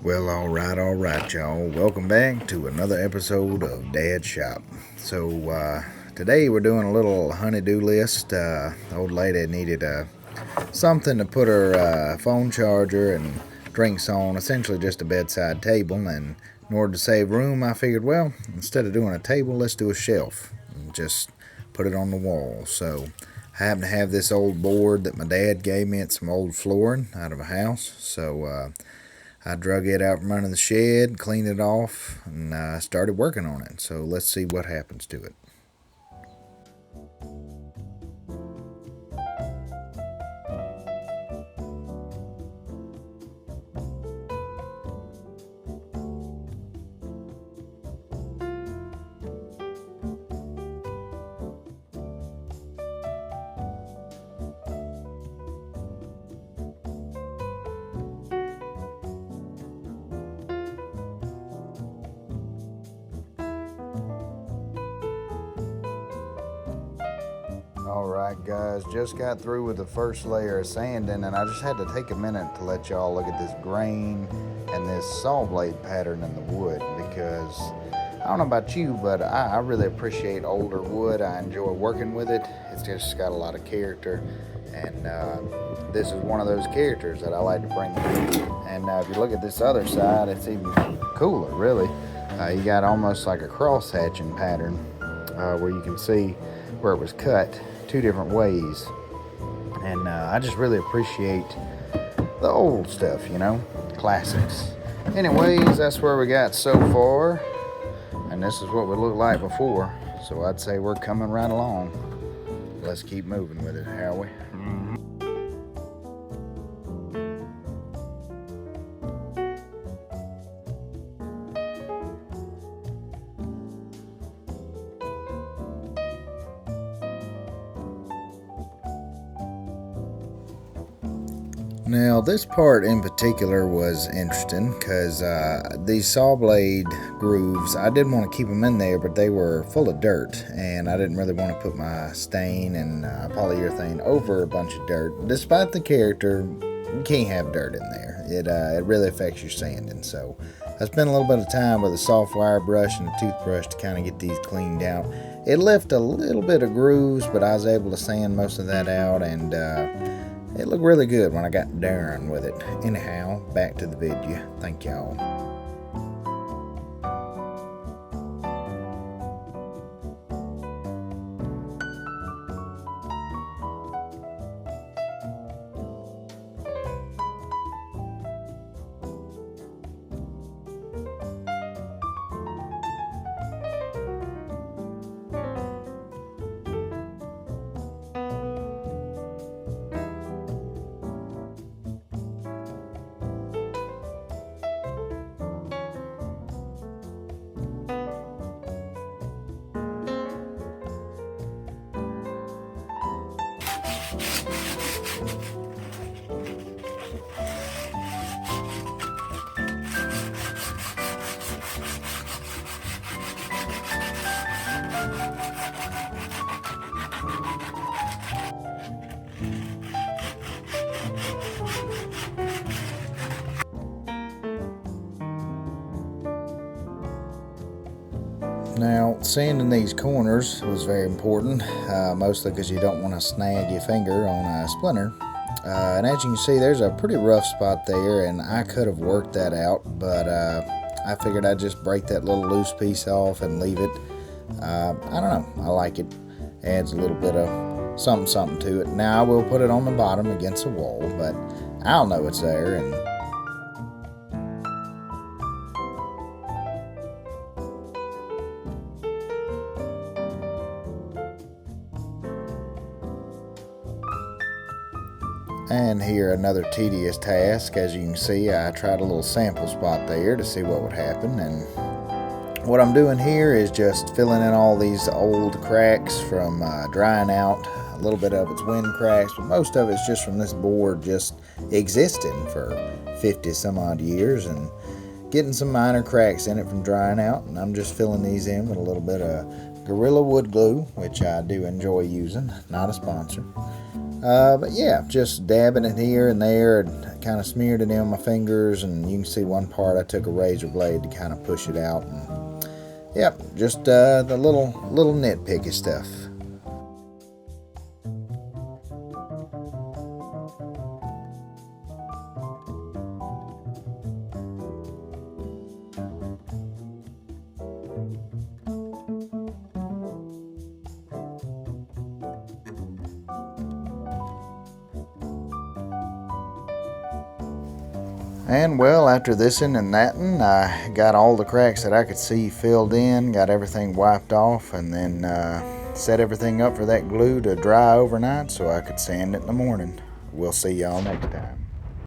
Well, all right, y'all. Welcome back to another episode of Dad's Shop. Today we're doing a little honey-do list. The old lady needed something to put her phone charger and drinks on, essentially just a bedside table. And in order to save room, I figured, well, instead of doing a table, let's do a shelf and just put it on the wall. So I happen to have this old board that my dad gave me. It's some old flooring out of a house. I drug it out from under the shed, cleaned it off, and started working on it. So let's see what happens to it. Alright guys, just got through with the first layer of sanding, and I just had to take a minute to let y'all look at this grain and this saw blade pattern in the wood, because I don't know about you, but I really appreciate older wood. I enjoy working with it. It's just got a lot of character, and this is one of those characters that I like to bring to. And if you look at this other side, it's even cooler, really. You got almost like a cross-hatching pattern where you can see where it was cut two different ways. And I just really appreciate the old stuff, classics. Anyways, that's where we got so far, and this is what we looked like before. So I'd say we're coming right along. Let's keep moving with it, shall we? Now, this part in particular was interesting because these saw blade grooves, I didn't want to keep them in there, but they were full of dirt, and I didn't really want to put my stain and polyurethane over a bunch of dirt. Despite the character, you can't have dirt in there. It really affects your sanding. So I spent a little bit of time with a soft wire brush and a toothbrush to kind of get these cleaned out. It left a little bit of grooves, but I was able to sand most of that out, and it looked really good when I got done with it. Anyhow, back to the video. Thank y'all. Now, sanding these corners was very important, mostly because you don't want to snag your finger on a splinter. And as you can see, there's a pretty rough spot there, and I could have worked that out, but I figured I'd just break that little loose piece off and leave it. I don't know, I like it. Adds a little bit of something to it. Now, I will put it on the bottom against the wall, but I'll know it's there. And here, another tedious task. As you can see, I tried a little sample spot there to see what would happen, and what I'm doing here is just filling in all these old cracks from drying out. A little bit of it's wind cracks, but most of it's just from this board just existing for 50 some odd years and getting some minor cracks in it from drying out. And I'm just filling these in with a little bit of Gorilla Wood Glue, which I do enjoy using, not a sponsor. But yeah, just dabbing it here and there, and kind of smeared it in my fingers, and you can see one part I took a razor blade to kind of push it out. And yep, just the little nitpicky stuff. And well, after thising and thating, I got all the cracks that I could see filled in, got everything wiped off, and then set everything up for that glue to dry overnight so I could sand it in the morning. We'll see y'all next time.